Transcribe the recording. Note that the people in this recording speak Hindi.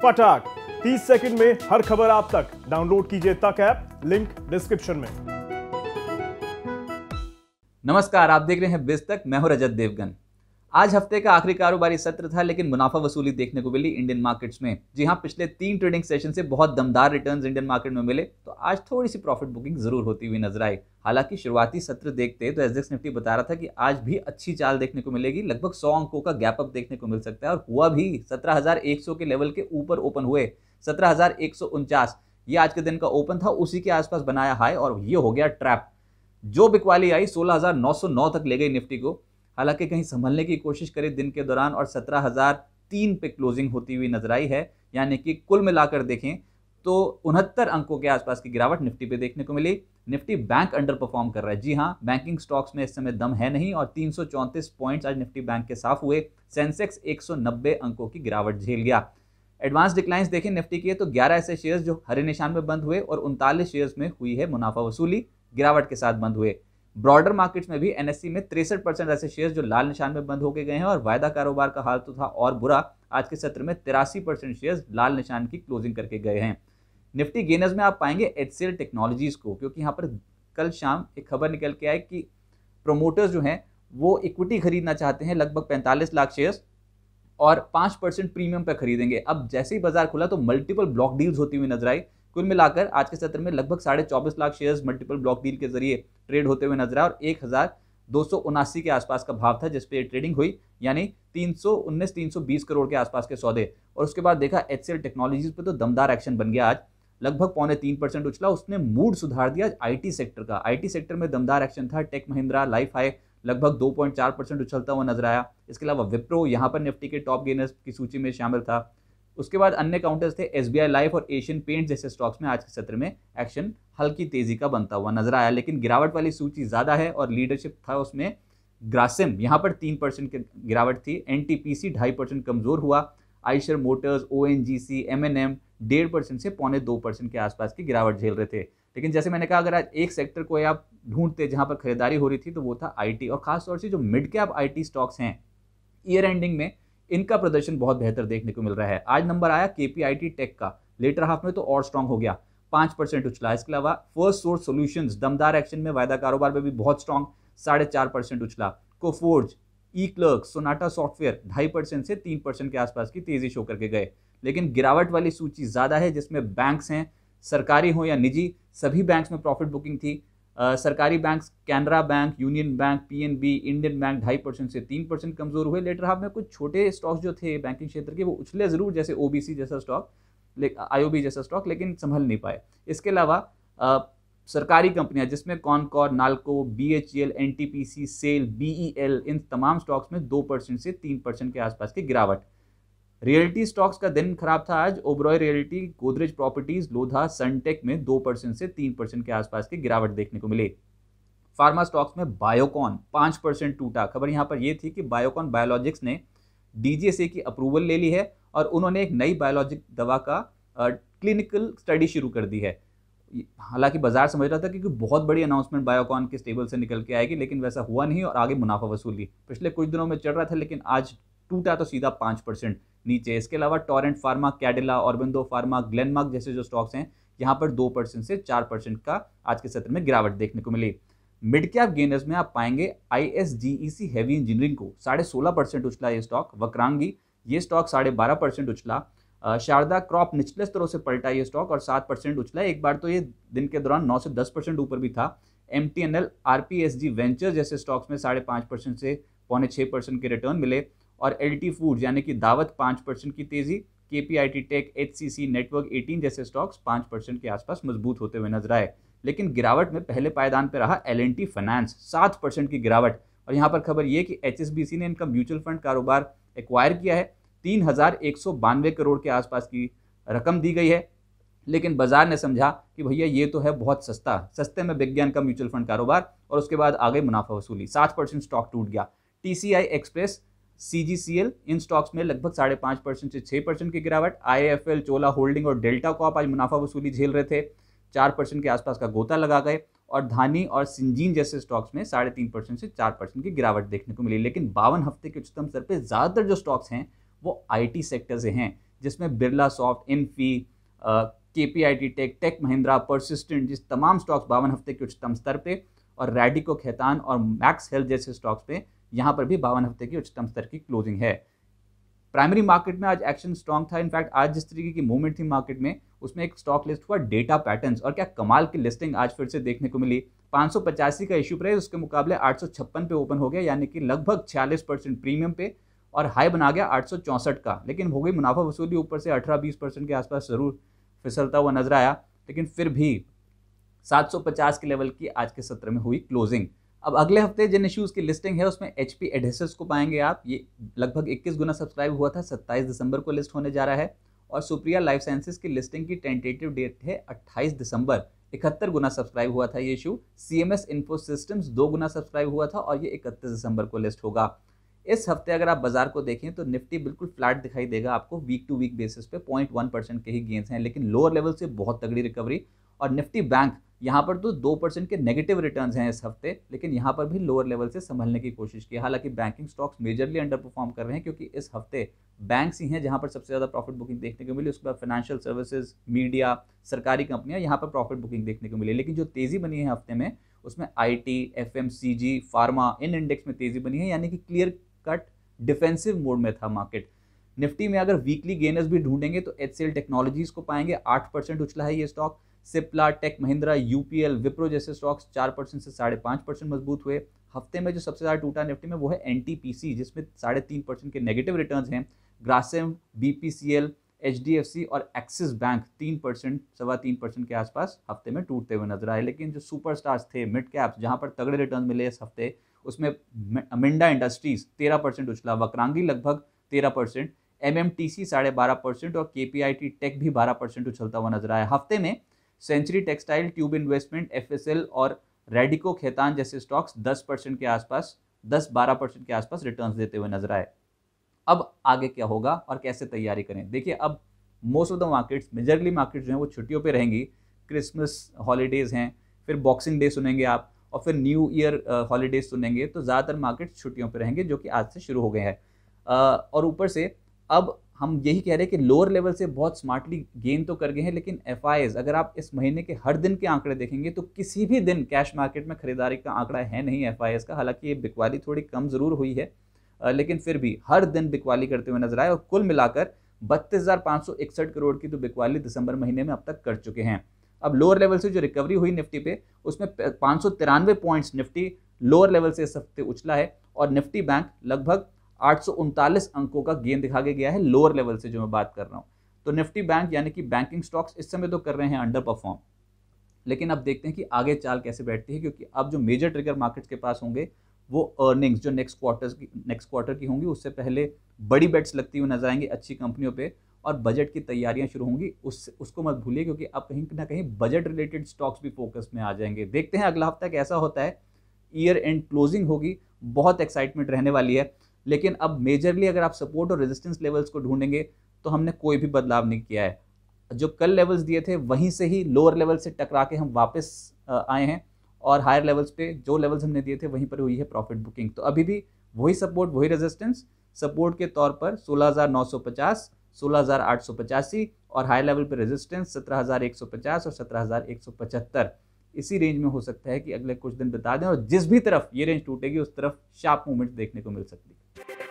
फटाक 30 सेकंड में हर खबर आप तक। डाउनलोड कीजिए तक ऐप, लिंक डिस्क्रिप्शन में। नमस्कार, आप देख रहे हैं बिज तक। मैं हूं रजत देवगन। आज हफ्ते का आखिरी कारोबारी सत्र था, लेकिन मुनाफा वसूली देखने को मिली इंडियन मार्केट्स में। जी हां, पिछले 3 ट्रेडिंग सेशन से बहुत दमदार रिटर्न्स इंडियन मार्केट में मिले, तो आज थोड़ी सी प्रॉफिट बुकिंग जरूर होती हुई नजर आई। हालांकि शुरुआती सत्र देखते तो एसएक्स निफ्टी बता रहा था कि आज भी अच्छी चाल देखने को मिलेगी, लगभग 100 अंकों का गैप अप देखने को मिल सकता है। और हुआ भी 17,100 के लेवल के ऊपर ओपन हुए। 17,149 ये आज के दिन का ओपन था, उसी के आसपास बनाया हाई और ये हो गया ट्रैप। जो बिकवाली आई 16,909 तक ले गई निफ्टी को। हालांकि कहीं संभलने की कोशिश करी दिन के दौरान और 17,003 पे क्लोजिंग होती हुई नजर आई है। यानी कि कुल मिलाकर देखें तो 69 अंकों के आसपास की गिरावट निफ्टी पे देखने को मिली। निफ्टी बैंक अंडर परफॉर्म कर रहा है। जी हां, बैंकिंग स्टॉक्स में इस समय दम है नहीं और 334 पॉइंट्स आज निफ्टी बैंक के साफ हुए। सेंसेक्स 190 अंकों की गिरावट झेल गया। एडवांस डिक्लाइंस देखें निफ्टी की तो 11 ऐसे शेयर्स जो हरे निशान में बंद हुए और 39 शेयर्स में हुई है मुनाफा वसूली, गिरावट के साथ बंद हुए। ब्रॉडर मार्केट्स में भी एनएससी में 63% ऐसे शेयर्स जो लाल निशान में बंद होके गए हैं और वायदा कारोबार का हाल तो था और बुरा। आज के सत्र में 83% शेयर्स लाल निशान की क्लोजिंग करके गए हैं। निफ्टी गेनर्स में आप पाएंगे एचसीएल टेक्नोलॉजीज को, क्योंकि यहाँ पर कल शाम एक खबर निकल के आई कि प्रोमोटर्स जो हैं वो इक्विटी खरीदना चाहते हैं, लगभग 45 लाख शेयर्स, और 5% प्रीमियम पर खरीदेंगे। अब जैसे ही बाजार खुला तो मल्टीपल ब्लॉक डील्स होती हुई नजर आई। कुल मिलाकर आज के सत्र में लगभग 24.5 lakh shares multiple block deal के जरिए ट्रेड होते हुए नजर आए और 1,279 के आसपास का भाव था जिसपे ट्रेडिंग हुई, यानी 320 करोड़ के आसपास के सौदे। और उसके बाद देखा एचसीएल टेक्नोलॉजीज पे तो दमदार एक्शन बन गया। आज लगभग 2.25% उछला। उसने मूड सुधार दिया आईटी सेक्टर का। आईटी सेक्टर में दमदार एक्शन था। टेक महिंद्रा, लाइफ हाई लगभग 2.4% उछलता हुआ नजर आया। इसके अलावा विप्रो यहाँ पर निफ्टी के टॉप गेनर्स की सूची में शामिल था। उसके बाद अन्य काउंटर्स थे। एसबीआई लाइफ और एशियन पेंट्स जैसे स्टॉक्स में आज के सत्र में एक्शन हल्की तेजी का बनता हुआ नजर आया, लेकिन गिरावट वाली सूची ज्यादा है और लीडरशिप था उसमें ग्रासिम, यहाँ पर 3% की गिरावट थी। एनटीपीसी 2.5% कमजोर हुआ। आइशर मोटर्स, ओएनजीसी, एमएनएम 1.5% से 2.25% के आसपास की गिरावट झेल रहे थे। लेकिन जैसे मैंने कहा, अगर आज एक सेक्टर को आप ढूंढते जहां पर खरीदारी हो रही थी तो वो था आईटी, और खासतौर से जो मिड कैप आईटी स्टॉक्स हैं ईयर एंडिंग में इनका प्रदर्शन बहुत बेहतर देखने को मिल रहा है। आज नंबर आया केपीआईटी टेक का, लेटर हाफ में तो और स्ट्रांग हो गया, 5% उछला। इसके अलावा फर्स्ट सोर्स सॉल्यूशंस दमदार एक्शन में, वायदा कारोबार में भी बहुत स्ट्रांग, 4.5% उछला। कोफोर्ज, ई क्लर्क, सोनाटा सॉफ्टवेयर 2.5% से 3% के आसपास की तेजी शो करके गए। लेकिन गिरावट वाली सूची ज्यादा है जिसमें बैंक्स हैं, सरकारी हो या निजी, सभी बैंक्स में प्रॉफिट बुकिंग थी। सरकारी banks Canara bank, union bank, PNB, Indian bank 2.5% से 3% कमजोर हुए। लेटर हाफ में कुछ छोटे स्टॉक्स जो थे बैंकिंग क्षेत्र के वो उछले जरूर, जैसे ओबीसी जैसा स्टॉक, आईओबी जैसा स्टॉक, लेकिन संभल नहीं पाए। इसके अलावा सरकारी कंपनियां जिसमें कॉनकॉर, नाल्को, बीएचईएल, एनटीपीसी, सेल, बीईएल, इन तमाम स्टॉक्स में 2% से 3% के आसपास की गिरावट। रियल्टी स्टॉक्स का दिन खराब था आज। ओबरॉय रियल्टी, गोदरेज प्रॉपर्टीज, लोधा, सनटेक में 2% से 3% के आसपास की गिरावट देखने को मिली। फार्मा स्टॉक्स में बायोकॉन 5% टूटा। खबर यहां पर यह थी कि बायोकॉन बायोलॉजिक्स ने डीजीएसए की अप्रूवल ले ली है और उन्होंने एक नई बायोलॉजिक दवा का क्लिनिकल स्टडी शुरू कर दी है। हालांकि बाजार समझ रहा था कि बहुत बड़ी अनाउंसमेंट बायोकॉन के स्टेबल से निकल के आएगी, लेकिन वैसा हुआ नहीं और आगे मुनाफा वसूली पिछले कुछ दिनों में चढ़ रहा था, लेकिन आज टूटा तो सीधा 5% नीचे। इसके अलावा Torrent pharma, Cadila, Aurobindo pharma, Glenmark जैसे जो स्टॉक्स हैं यहां पर 2% से 4% का आज के सत्र में गिरावट देखने को मिली। मिड कैप गेनर्स में आप पाएंगे आईएसजीईसी हेवी इंजीनियरिंग को 16.5% उछला ये स्टॉक। वक्रांगी ये स्टॉक 12.5% उछला। शारदा क्रॉप निचले स्तरों से पलटा ये स्टॉक और 7% उछला। एक बार तो ये दिन के दौरान 9 से 10% ऊपर भी था। एमटीएनएल, आरपीएसजी वेंचर जैसे स्टॉक्स में 5.5% से 6.25% के रिटर्न मिले। और एलटी फूड यानी कि दावत 5% की तेजी। केपीआईटी टेक, एचसीसी, नेटवर्क 18 जैसे स्टॉक्स 5% के आसपास मजबूत होते हुए नजर आए। लेकिन गिरावट में पहले पायदान पर रहा एल&टी फाइनेंस, 7% की गिरावट। और यहाँ पर खबर यह कि एचएसबीसी ने इनका म्यूचुअल फंड कारोबार एक्वायर किया है। 3,192 करोड़ के आसपास की रकम दी गई है, लेकिन बाजार ने समझा कि भैया ये तो है बहुत सस्ता, सस्ते में बिक गया इनका म्यूचुअल फंड कारोबार और उसके बाद आगे मुनाफा वसूली, 7% स्टॉक टूट गया। टीसीआई एक्सप्रेस, सीजीसीएल इन स्टॉक्स में लगभग 5.5% से 6% की गिरावट। आईएफएल, चोला होल्डिंग और डेल्टा कॉप आज मुनाफा वसूली झेल रहे थे, 4% के आसपास का गोता लगा गए। और धानी और सिंजीन जैसे स्टॉक्स में 3.5% से 4% की गिरावट देखने को मिली। लेकिन 52 हफ्ते के उच्चतम स्तर पे ज्यादातर जो स्टॉक्स हैं वो आईटी सेक्टर से हैं, जिसमें Birlasoft, Infy, KPIT tech, tech Mahindra, Persistent, जिस तमाम स्टॉक्स 52 हफ्ते के उच्चतम स्तर पे, और रैडिको, खैतान और मैक्स हेल्थ जैसे स्टॉक्स पे यहाँ पर भी 52 हफ्ते की उच्चतम स्तर की क्लोजिंग है। प्राइमरी मार्केट में आज एक्शन स्ट्रॉन्ग था। इनफैक्ट आज जिस तरीके की मूवमेंट थी मार्केट में, उसमें एक स्टॉक लिस्ट हुआ डेटा पैटर्न्स, और क्या कमाल की लिस्टिंग आज फिर से देखने को मिली। 585 का इश्यू प्राइस उसके मुकाबले 856 पे ओपन हो गया, यानी कि लगभग 46% प्रीमियम पे, और हाई बना गया 864 का। लेकिन हो गई मुनाफा वसूली ऊपर से 18-20% के आसपास जरूर फिसलता हुआ नजर आया, लेकिन फिर भी 750 के लेवल की आज के सत्र में हुई क्लोजिंग। अब अगले हफ्ते जिन इश्यूज की लिस्टिंग है उसमें एचपी एडहेसिव्स को पाएंगे आप, ये लगभग 21 गुना सब्सक्राइब हुआ था, 27 दिसंबर को लिस्ट होने जा रहा है। और सुप्रिया लाइफ साइंसेज की लिस्टिंग की टेंटेटिव डेट है 28 दिसंबर, 71 गुना सब्सक्राइब हुआ था ये इशू। सीएमएस इन्फो सिस्टम्स 2 गुना सब्सक्राइब हुआ था और ये 31 दिसंबर को लिस्ट होगा। इस हफ्ते अगर आप बाजार को देखें तो निफ्टी बिल्कुल फ्लैट दिखाई देगा आपको, वीक टू वीक बेसिस पे 0.1% के ही गेंस हैं, लेकिन लोअर लेवल से बहुत तगड़ी रिकवरी। और निफ्टी बैंक यहाँ पर तो 2% के नेगेटिव रिटर्न्स हैं इस हफ्ते, लेकिन यहाँ पर भी लोअर लेवल से संभलने की कोशिश की। हालांकि banking stocks majorly under perform कर रहे हैं, क्योंकि इस हफ्ते बैंक्स ही हैं जहाँ पर सबसे ज़्यादा प्रॉफिट बुकिंग देखने को मिली। उसके बाद फाइनेंशियल सर्विसेज, मीडिया, सरकारी कंपनियां, यहाँ पर प्रॉफिट बुकिंग देखने को मिली। लेकिन जो तेज़ी बनी है हफ्ते में, उसमें IT, FMCG, pharma, in index में तेज़ी बनी है, यानी कि क्लियर कट डिफेंसिव मोड में था मार्केट। निफ्टी में अगर वीकली गेनर्स भी ढूंढेंगे तो एचसीएल टेक्नोलॉजीज को पाएंगे, 8% उछला है ये stock. Cipla, tech Mahindra, UPL, Wipro जैसे स्टॉक्स 4% से 5.5% मजबूत हुए। हफ्ते में जो सबसे ज़्यादा टूटा निफ्टी में वो है एनटीपीसी, जिसमें 3.5% के नेगेटिव रिटर्न्स हैं। ग्रासिम, बीपीसीएल, एचडीएफसी और एक्सिस बैंक 3%, 3.25% के आसपास हफ्ते में टूटते हुए नजर आए। लेकिन जो सुपरस्टार्स थे मिड कैप्स, जहां पर तगड़े रिटर्न मिले इस हफ्ते, उसमें मिंडा इंडस्ट्रीज 13% उछला, वक्रांगी लगभग 13%, एमएमटीसी 12.5% और केपीआईटी टेक भी 12% उछलता हुआ नजर आया। हफ्ते में century textile, tube investment, FSL और रैडिको, खैतान जैसे स्टॉक्स 10% के आसपास, 10-12% के आसपास रिटर्न्स देते हुए नजर आए। अब आगे क्या होगा और कैसे तैयारी करें? देखिए, अब most of the markets, majorly markets जो हैं वो छुट्टियों पे रहेंगी। क्रिसमस हॉलीडेज हैं, फिर बॉक्सिंग डे सुनेंगे आप, और फिर न्यू ईयर हॉलीडेज सुनेंगे, तो ज़्यादातर मार्केट्स छुट्टियों पे रहेंगे, जो कि आज से शुरू हो गए हैं। और ऊपर से अब हम यही कह रहे हैं कि लोअर लेवल से बहुत स्मार्टली गेन तो कर गए हैं, लेकिन एफआईएस अगर आप इस महीने के हर दिन के आंकड़े देखेंगे तो किसी भी दिन कैश मार्केट में खरीदारी का आंकड़ा है नहीं एफआईएस का। हालांकि ये बिकवाली थोड़ी कम जरूर हुई है, लेकिन फिर भी हर दिन बिकवाली करते हुए नजर आए, और कुल मिलाकर 32,561 करोड़ की तो बिकवाली दिसंबर महीने में अब तक कर चुके हैं। अब लोअर लेवल से जो रिकवरी हुई निफ्टी पे, उसमें 593 पॉइंट्स निफ्टी लोअर लेवल से इस हफ्ते उछला है, और निफ्टी बैंक लगभग 839 अंकों का गेन दिखा के गया है लोअर लेवल से, जो मैं बात कर रहा हूं। तो निफ्टी बैंक यानी कि बैंकिंग स्टॉक्स इस समय तो कर रहे हैं अंडर परफॉर्म, लेकिन अब देखते हैं कि आगे चाल कैसे बैठती है, क्योंकि अब जो मेजर ट्रिगर मार्केट्स के पास होंगे वो अर्निंग्स जो नेक्स्ट क्वार्टर की होंगी, उससे पहले बड़ी बेट्स लगती हुई नजर आएंगी अच्छी कंपनियों पे, और बजट की तैयारियां शुरू होंगी। उसको मत भूलिए, क्योंकि अब कहीं ना कहीं बजट रिलेटेड स्टॉक्स भी फोकस में आ जाएंगे। देखते हैं अगला हफ्ता कैसा होता है। ईयर एंड क्लोजिंग होगी, बहुत एक्साइटमेंट रहने वाली है। लेकिन अब मेजरली अगर आप सपोर्ट और रेजिस्टेंस लेवल्स को ढूंढेंगे तो हमने कोई भी बदलाव नहीं किया है। जो कल लेवल्स दिए थे वहीं से ही लोअर लेवल से टकरा के हम वापस आए हैं, और हायर लेवल्स पे जो लेवल्स हमने दिए थे वहीं पर हुई है प्रॉफिट बुकिंग। तो अभी भी वही सपोर्ट, वही रेजिस्टेंस। सपोर्ट के तौर पर 16,950, 16,885, और हाई लेवल पे रेजिस्टेंस 17,150 और 17,175। इसी रेंज में हो सकता है कि अगले कुछ दिन बता दें, और जिस भी तरफ ये रेंज टूटेगी उस तरफ शार्प मूवमेंट देखने को मिल सकती है।